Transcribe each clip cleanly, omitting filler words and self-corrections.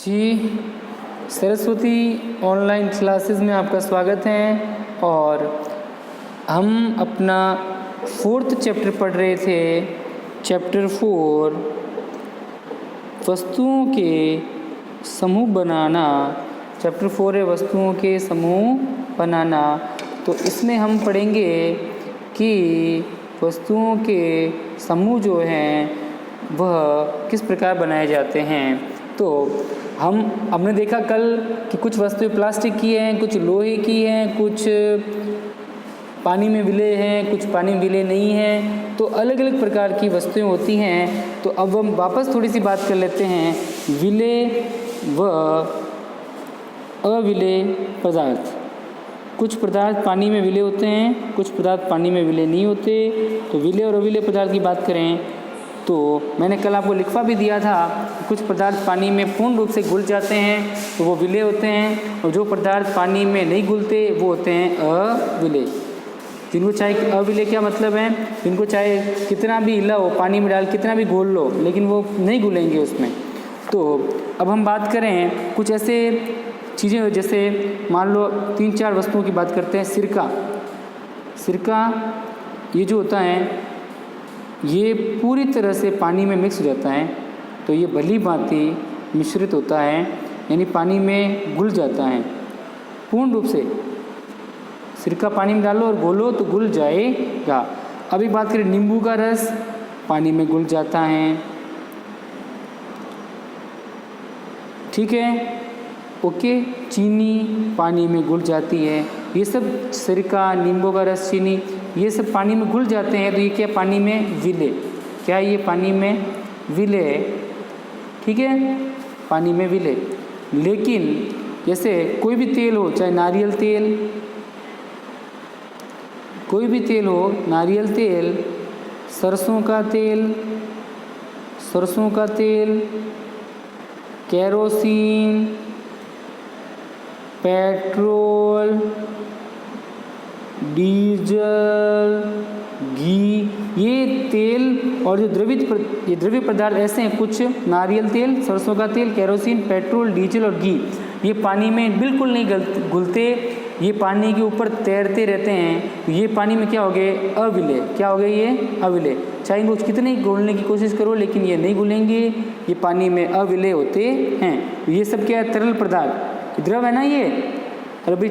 जी, Saraswati online classes में आपका स्वागत है। और हम अपना 4th चैप्टर पढ़ रहे थे। चैप्टर 4 वस्तुओं के समूह बनाना। चैप्टर 4 है वस्तुओं के समूह बनाना। तो इसमें हम पढ़ेंगे कि वस्तुओं के समूह जो हैं वह किस प्रकार बनाए जाते हैं। तो हमने देखा कल कि कुछ वस्तुएं प्लास्टिक की हैं, कुछ लोहे की हैं, कुछ पानी में विलेय हैं, कुछ पानी में विलेय नहीं हैं। तो अलग अलग प्रकार की वस्तुएं होती हैं। तो अब हम वापस थोड़ी सी बात कर लेते हैं विलेय व अविलेय पदार्थ। कुछ पदार्थ पानी में विलेय होते हैं, कुछ पदार्थ पानी में विलेय नहीं होते। तो विलेय और अविलेय पदार्थ की बात करें तो मैंने कल आपको लिखवा भी दिया था कि कुछ पदार्थ पानी में पूर्ण रूप से घुल जाते हैं तो वो विलेय होते हैं, और जो पदार्थ पानी में नहीं घुलते वो होते हैं अविलेय। जिनको चाहे अविलेय क्या मतलब है, जिनको चाहे कितना भी हिलाओ, पानी में डाल कितना भी घोल लो, लेकिन वो नहीं घुलेंगे उसमें। तो अब हम बात करें कुछ ऐसे चीज़ें, जैसे मान लो 3-4 वस्तुओं की बात करते हैं। सिरका ये जो होता है ये पूरी तरह से पानी में मिक्स हो जाता है। तो ये भली भांति मिश्रित होता है, यानी पानी में घुल जाता है पूर्ण रूप से। सिरका पानी में डालो और घोलो तो घुल जाएगा। अभी बात करें नींबू का रस, पानी में घुल जाता है। ठीक है, ओके। चीनी पानी में घुल जाती है। ये सब सिरका, नींबू का रस, चीनी ये सब पानी में घुल जाते हैं। तो ये क्या पानी में विलेय, क्या ये पानी में विलेय, ठीक है, पानी में विलेय। लेकिन जैसे कोई भी तेल हो, चाहे नारियल तेल, कोई भी तेल हो, नारियल तेल, सरसों का तेल, केरोसिन, पेट्रोल, डीजल, घी, ये तेल और जो द्रव्य पदार्थ ऐसे हैं, कुछ नारियल तेल, सरसों का तेल, केरोसिन, पेट्रोल, डीजल और घी, ये पानी में बिल्कुल नहीं घुलते। ये पानी के ऊपर तैरते रहते हैं। ये पानी में क्या हो गए, अविलेय। क्या हो गए ये, अविलेय। चाहे इनको कितने घोलने की कोशिश करो लेकिन ये नहीं घुलेंगे, ये पानी में अविलेय होते हैं। ये सब क्या है, तरल पदार्थ, द्रव है ना ये। और अभी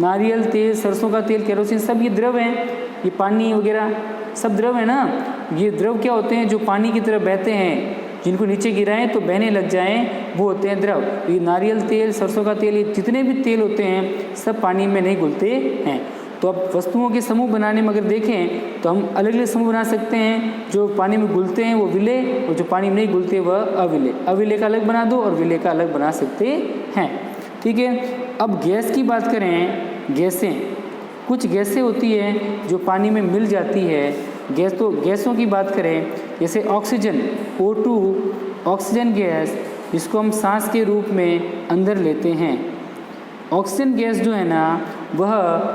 नारियल तेल, सरसों का तेल, केरोसिन सब ये द्रव हैं। ये पानी वगैरह सब द्रव है ना। ये द्रव क्या होते हैं, जो पानी की तरफ बहते हैं, जिनको नीचे गिराएं तो बहने लग जाएं, वो होते हैं द्रव। ये नारियल तेल, सरसों का तेल, ये जितने भी तेल होते हैं सब पानी में नहीं घुलते हैं। तो अब वस्तुओं के समूह बनाने में अगर देखें तो हम अलग अलग समूह बना सकते हैं। जो पानी में घुलते हैं वो विलेय, और जो पानी में नहीं घुलते वह अविलेय। अविलेय का अलग बना दो और विलेय का अलग बना सकते हैं। ठीक है। अब गैस की बात करें, गैसें, कुछ गैसें होती हैं जो पानी में मिल जाती है। गैसों की बात करें, जैसे ऑक्सीजन, O2 ऑक्सीजन गैस, जिसको हम सांस के रूप में अंदर लेते हैं। ऑक्सीजन गैस जो है ना वह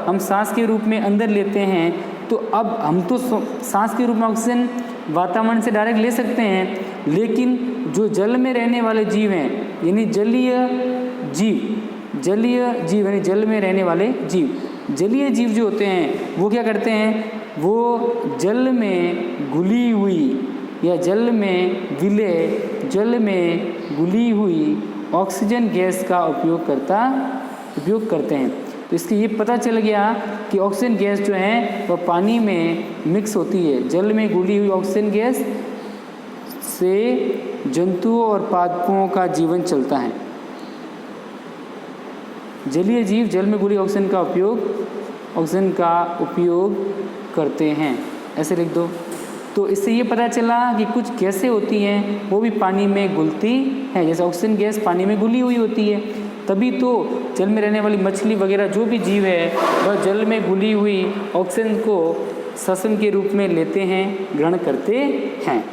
हम सांस के रूप में अंदर लेते हैं। तो अब हम तो सांस के रूप में ऑक्सीजन वातावरण से डायरेक्ट ले सकते हैं, लेकिन जो जल में रहने वाले जीव हैं, यानी जलीय जीव यानी जल में रहने वाले जीव, जलीय जीव जो होते हैं वो क्या करते हैं, वो जल में घुली हुई या जल में विलेय, जल में घुली हुई ऑक्सीजन गैस का उपयोग करते हैं। तो इसके ये पता चल गया कि ऑक्सीजन गैस जो है वह पानी में मिक्स होती है। जल में घुली हुई ऑक्सीजन गैस से जंतुओं और पादपों का जीवन चलता है। जलीय जीव जल में घुली ऑक्सीजन का उपयोग करते हैं, ऐसे लिख दो। तो इससे ये पता चला कि कुछ गैसें होती हैं वो भी पानी में घुलती हैं। जैसे ऑक्सीजन गैस पानी में घुली हुई होती है, तभी तो जल में रहने वाली मछली वगैरह जो भी जीव है वह जल में घुली हुई ऑक्सीजन को श्वसन के रूप में लेते हैं, ग्रहण करते हैं।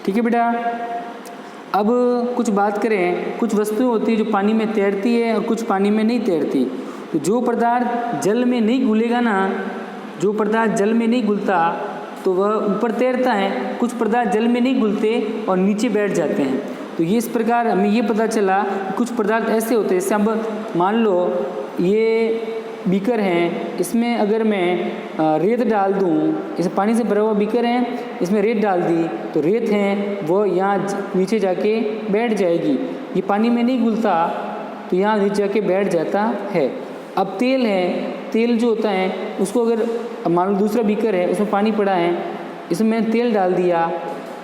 ठीक है बेटा। अब कुछ बात करें, कुछ वस्तुएं होती है जो पानी में तैरती है और कुछ पानी में नहीं तैरती। तो जो पदार्थ जल में नहीं घुलेगा ना, जो पदार्थ जल में नहीं घुलता तो वह ऊपर तैरता है। कुछ पदार्थ जल में नहीं घुलते और नीचे बैठ जाते हैं। तो ये इस प्रकार हमें ये पता चला कुछ पदार्थ ऐसे होते हैं, जैसे अब मान लो ये बीकर हैं, इसमें अगर मैं रेत डाल दूं, इसे पानी से भरा हुआ बीकर है, इसमें रेत डाल दी तो रेत है वो यहाँ नीचे जाके बैठ जाएगी, ये पानी में नहीं घुलता तो यहाँ नीचे जाके बैठ जाता है। अब तेल है, तेल जो होता है उसको अगर मान लो दूसरा बीकर है उसमें पानी पड़ा है, इसमें मैंने तेल डाल दिया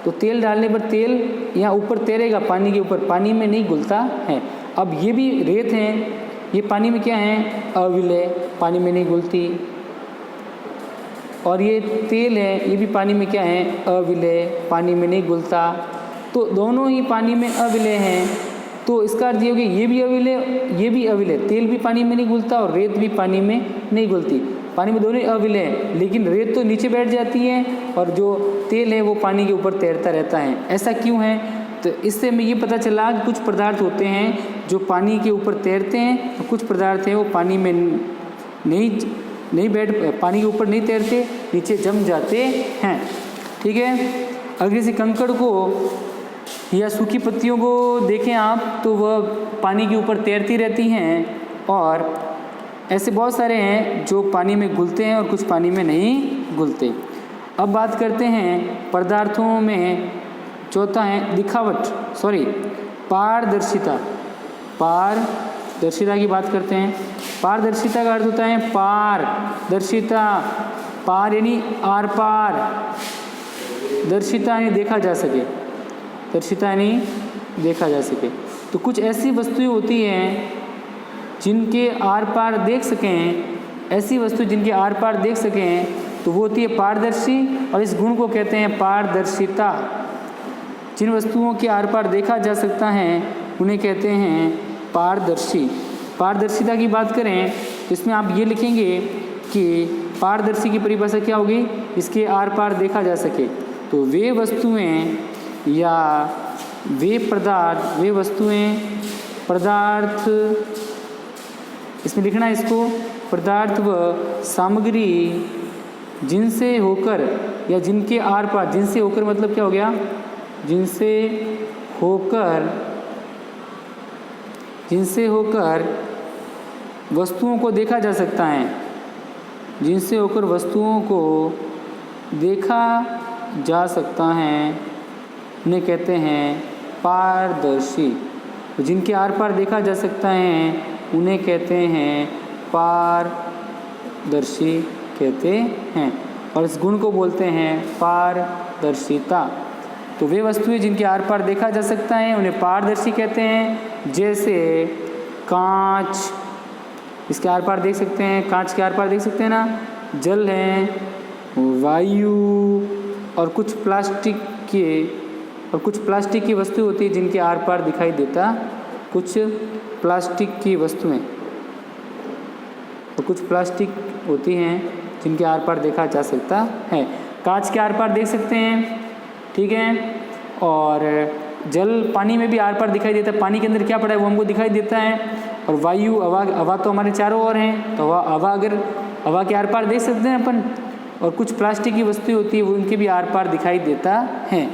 तो तेल डालने पर तेल यहाँ ऊपर तैरेगा पानी के ऊपर, पानी में नहीं घुलता है। अब ये भी रेत हैं, ये पानी में क्या है, अविलय, पानी में नहीं घुलती। और ये तेल है, ये भी पानी में क्या है, अविलय, पानी में नहीं घुलता। तो दोनों ही पानी में अविलय हैं, तो इसका अर्थ ये हो गया ये भी अविलय, ये भी अविलय, तेल भी पानी में नहीं घुलता और रेत भी पानी में नहीं घुलती। पानी में दोनों ही अविलय हैं, लेकिन रेत तो नीचे बैठ जाती है और जो तेल है वो पानी के ऊपर तैरता रहता है। ऐसा क्यों है? तो इससे हमें ये पता चला कि कुछ पदार्थ होते हैं जो पानी के ऊपर तैरते हैं और कुछ पदार्थ हैं वो पानी में नहीं पानी के ऊपर नहीं तैरते, नीचे जम जाते हैं। ठीक है। अगर किसी कंकड़ को या सूखी पत्तियों को देखें आप तो वह पानी के ऊपर तैरती रहती हैं, और ऐसे बहुत सारे हैं जो पानी में घुलते हैं और कुछ पानी में नहीं घुलते। अब बात करते हैं पदार्थों में, चौथा है पारदर्शिता। पारदर्शिता की बात करते हैं। पारदर्शिता का अर्थ होता है पारदर्शिता, पार यानी आर पार, दर्शिता यानी देखा जा सके, दर्शिता यानी देखा जा सके। तो कुछ ऐसी वस्तुएं होती हैं जिनके आर पार देख सकें, ऐसी वस्तु जिनके आर पार देख सकें तो वो होती है पारदर्शी, और इस गुण को कहते हैं पारदर्शिता। जिन वस्तुओं के आर पार देखा जा सकता है उन्हें कहते हैं पारदर्शी। पारदर्शिता की बात करें तो इसमें आप ये लिखेंगे कि पारदर्शी की परिभाषा क्या होगी, इसके आर पार देखा जा सके। तो वे वस्तुएं या वे पदार्थ, वे वस्तुएं, पदार्थ, इसमें लिखना है इसको, पदार्थ व सामग्री जिनसे होकर या जिनके आर पार, जिनसे होकर मतलब क्या हो गया, जिनसे होकर वस्तुओं को देखा जा सकता है, जिनसे होकर वस्तुओं को देखा जा सकता है उन्हें कहते हैं पारदर्शी। जिनके आर पार देखा जा सकता है उन्हें कहते हैं पारदर्शी कहते हैं, और इस गुण को बोलते हैं पारदर्शिता। तो वे वस्तुएं जिनके आर पार देखा जा सकता है उन्हें पारदर्शी कहते हैं। जैसे कांच, इसके आर पार देख सकते हैं, कांच के आर पार देख सकते हैं ना, जल है, वायु और कुछ प्लास्टिक की वस्तु होती है जिनके आर पार दिखाई देता, कुछ प्लास्टिक की वस्तुएं तो कुछ प्लास्टिक होती हैं जिनके आर पार देखा जा सकता है। कांच के आर पार देख सकते हैं, ठीक है। और जल, पानी में भी आर पार दिखाई देता है, पानी के अंदर क्या पड़ा है वो हमको दिखाई देता है। और वायु, हवा तो हमारे चारों ओर हैं, तो हवा के आर पार देख सकते हैं अपन। और कुछ प्लास्टिक की वस्तुएं होती है वो उनके भी आर पार दिखाई देता है।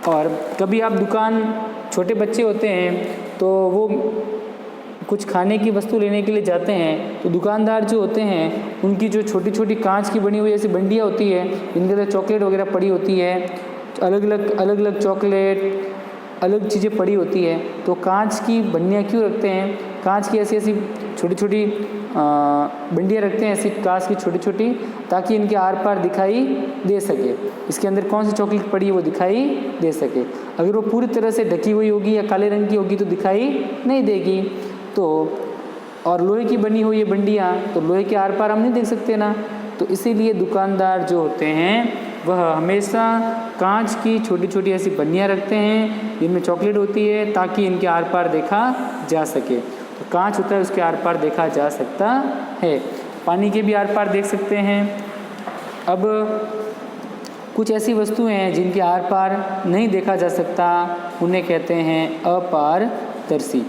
और कभी आप दुकान, छोटे बच्चे होते हैं तो वो कुछ खाने की वस्तु लेने के लिए जाते हैं, तो दुकानदार जो होते हैं उनकी जो छोटी छोटी कांच की बनी हुई ऐसी बंडियाँ होती है, इनके अंदर चॉकलेट वगैरह पड़ी होती है, अलग अलग चॉकलेट, अलग चीज़ें पड़ी होती है। तो कांच की बंडियाँ क्यों रखते हैं, कांच की ऐसी छोटी छोटी बंडियाँ रखते हैं, ऐसी कांच की छोटी छोटी, ताकि इनके आर पार दिखाई दे सके, इसके अंदर कौन सी चॉकलेट पड़ी है वो दिखाई दे सके। अगर वो पूरी तरह से ढकी हुई होगी या काले रंग की होगी तो दिखाई नहीं देगी। तो और लोहे की बनी हुई ये बंडियाँ, तो लोहे के आर पार हम नहीं देख सकते ना, तो इसीलिए दुकानदार जो होते हैं वह हमेशा कांच की छोटी छोटी ऐसी बंडियाँ रखते हैं जिनमें चॉकलेट होती है, ताकि इनके आर पार देखा जा सके। तो कांच होता है उसके आर पार देखा जा सकता है। पानी के भी आर पार देख सकते हैं। अब कुछ ऐसी वस्तुएं हैं जिनके आर पार नहीं देखा जा सकता, उन्हें कहते हैं अपारदर्शी।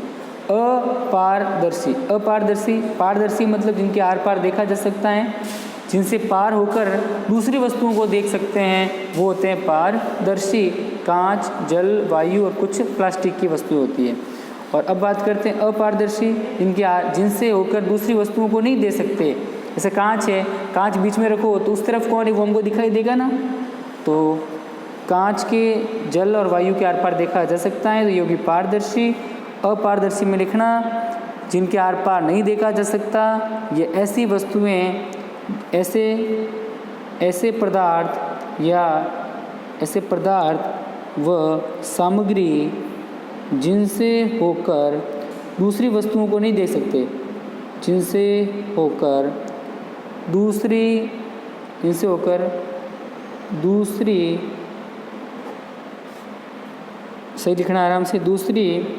पारदर्शी मतलब जिनके आर पार देखा जा सकता है, जिनसे पार होकर दूसरी वस्तुओं को देख सकते हैं, वो होते हैं पारदर्शी। कांच, जल, वायु और कुछ प्लास्टिक की वस्तुएं होती है। और अब बात करते हैं अपारदर्शी, जिनसे होकर दूसरी वस्तुओं को नहीं दे सकते। जैसे कांच है, कांच बीच में रखो तो उस तरफ कौन है वो हमको दिखाई देगा ना, तो कांच के जल और वायु के आर पार देखा जा सकता है, तो ये होगी पारदर्शी। अपारदर्शी में लिखना जिनके आर पार नहीं देखा जा सकता, ये ऐसी वस्तुएं, ऐसे पदार्थ या ऐसे पदार्थ व सामग्री जिनसे होकर दूसरी वस्तुओं को नहीं देख सकते, जिनसे होकर दूसरी सही लिखना आराम से, दूसरी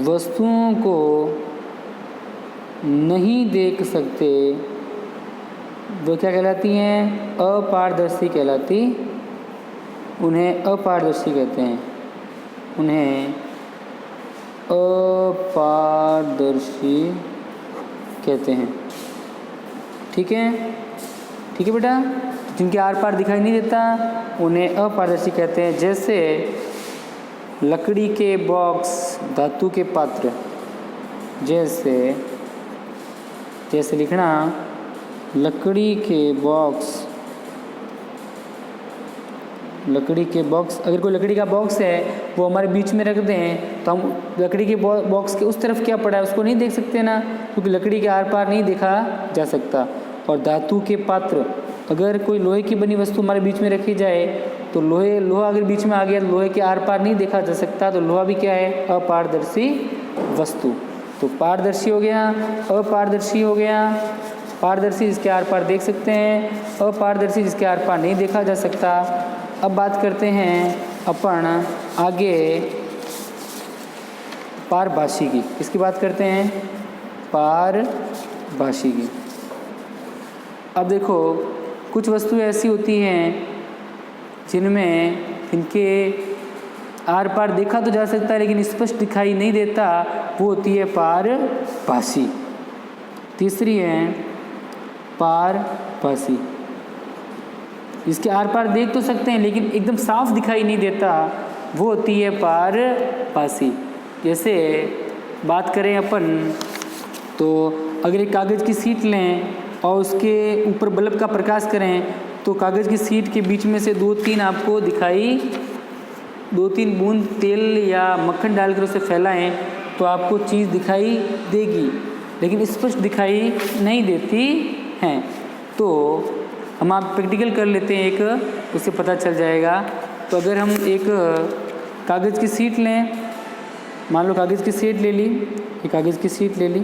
वस्तुओं को नहीं देख सकते, वो क्या कहलाती हैं? अपारदर्शी कहलाती, उन्हें अपारदर्शी कहते हैं, उन्हें अपारदर्शी कहते हैं। ठीक है, ठीक है बेटा, जिनके आर पार दिखाई नहीं देता उन्हें अपारदर्शी कहते हैं। जैसे लकड़ी के बॉक्स, धातु के पात्र, जैसे लिखना लकड़ी के बॉक्स, अगर कोई लकड़ी का बॉक्स है वो हमारे बीच में रख दें तो हम लकड़ी के बॉक्स के उस तरफ क्या पड़ा है उसको नहीं देख सकते ना, क्योंकि लकड़ी के आर पार नहीं देखा जा सकता। और धातु के पात्र, अगर कोई लोहे की बनी वस्तु हमारे बीच में रखी जाए तो लोहा अगर बीच में आ गया तो लोहे के आर पार नहीं देखा जा सकता, तो लोहा भी क्या है? अपारदर्शी वस्तु। तो पारदर्शी हो गया, अपारदर्शी हो गया। पारदर्शी जिसके आर पार देख सकते हैं, अपारदर्शी जिसके आर पार नहीं देखा जा सकता। अब बात करते हैं अपन आगे पारभाषी की। किसकी बात करते हैं? पारभाषी की। अब देखो कुछ वस्तुएं ऐसी होती हैं इनके आर पार देखा तो जा सकता है लेकिन स्पष्ट दिखाई नहीं देता, वो होती है पारभाषी। तीसरी है पारभाषी, इसके आर पार देख तो सकते हैं लेकिन एकदम साफ दिखाई नहीं देता, वो होती है पारभाषी। जैसे बात करें अपन तो अगर एक कागज़ की शीट लें और उसके ऊपर बल्ब का प्रकाश करें तो कागज़ की शीट के बीच में से दो तीन बूंद तेल या मक्खन डालकर उसे फैलाएं तो आपको चीज़ दिखाई देगी, लेकिन स्पष्ट दिखाई नहीं देती हैं। तो हम आप प्रैक्टिकल कर लेते हैं एक, उससे पता चल जाएगा। तो अगर हम एक कागज़ की शीट लें, मान लो कागज़ की शीट ले ली, ये कागज़ की शीट ले ली,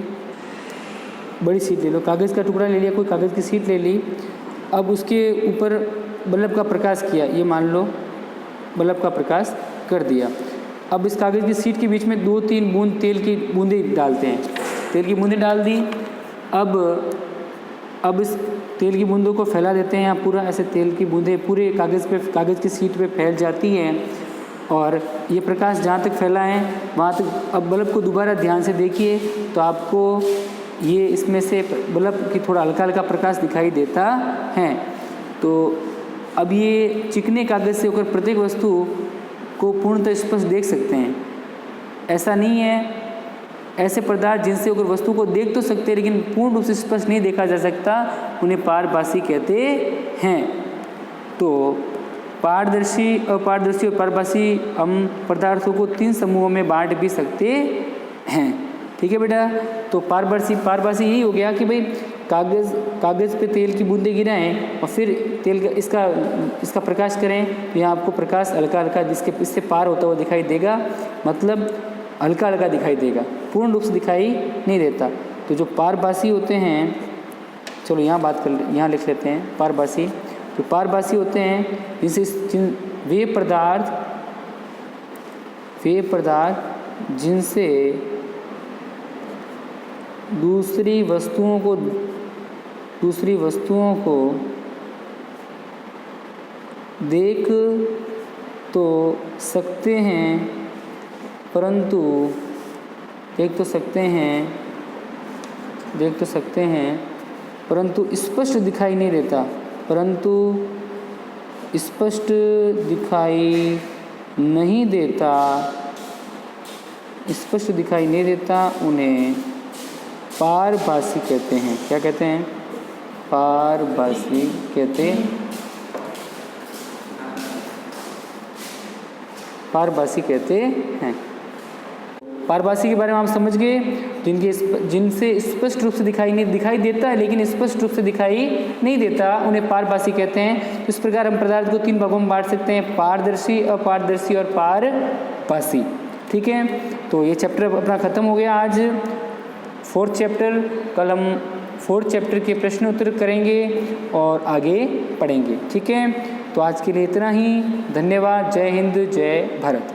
बड़ी शीट ले लो, कागज़ का टुकड़ा ले लिया, कोई कागज़ की शीट ले ली। अब उसके ऊपर बल्ब का प्रकाश किया, ये मान लो बल्ब का प्रकाश कर दिया। अब इस कागज़ की शीट के बीच में 2-3 बूंद तेल की बूंदें डालते हैं, तेल की बूंदें डाल दी। अब इस तेल की बूंदों को फैला देते हैं, यहाँ पूरा ऐसे तेल की बूंदें पूरे कागज़ की शीट पे फैल जाती हैं और ये प्रकाश जहाँ तक फैला है वहाँ तक। अब बल्ब को दोबारा ध्यान से देखिए तो आपको ये इसमें से बल्ब की थोड़ा हल्का हल्का प्रकाश दिखाई देता है। तो अब ये चिकने कागज़ से होकर प्रत्येक वस्तु को पूर्णतः स्पष्ट देख सकते हैं। ऐसा नहीं है, ऐसे पदार्थ जिनसे होकर वस्तु को देख तो सकते हैं लेकिन पूर्ण रूप से स्पष्ट नहीं देखा जा सकता, उन्हें पारभाषी कहते हैं। तो पारदर्शी, अपारदर्शी और पारभाषी हम पदार्थों को 3 समूहों में बांट भी सकते हैं। ठीक है बेटा, तो पारभाषी यही हो गया कि भाई कागज़ पे तेल की बूंदें गिराएं और फिर तेल का इसका प्रकाश करें तो यहाँ आपको प्रकाश हल्का हल्का इससे पार होता हुआ दिखाई देगा, मतलब हल्का हल्का दिखाई देगा, पूर्ण रूप से दिखाई नहीं देता। तो जो पारभाषी होते हैं, चलो यहाँ लिख लेते हैं पारभाषी। तो पारभाषी होते हैं वे पदार्थ जिनसे दूसरी वस्तुओं को देख तो सकते हैं परंतु स्पष्ट दिखाई नहीं देता, स्पष्ट दिखाई नहीं देता, स्पष्ट दिखाई नहीं देता उन्हें पारभासी कहते हैं। क्या कहते हैं? पारभासी कहते हैं। पारभासी कहते हैं। पारभासी के बारे में आप समझ गए, जिनसे स्पष्ट रूप से दिखाई देता है लेकिन स्पष्ट रूप से दिखाई नहीं देता, उन्हें पारभासी कहते हैं। इस प्रकार हम पदार्थ को 3 भागों में बांट सकते हैं, पारदर्शी, अपारदर्शी और पारभासी। ठीक है, तो ये चैप्टर अपना ख़त्म हो गया आज, 4th चैप्टर। कल हम 4th चैप्टर के प्रश्न उत्तर करेंगे और आगे पढ़ेंगे। ठीक है, तो आज के लिए इतना ही। धन्यवाद। जय हिंद, जय भारत।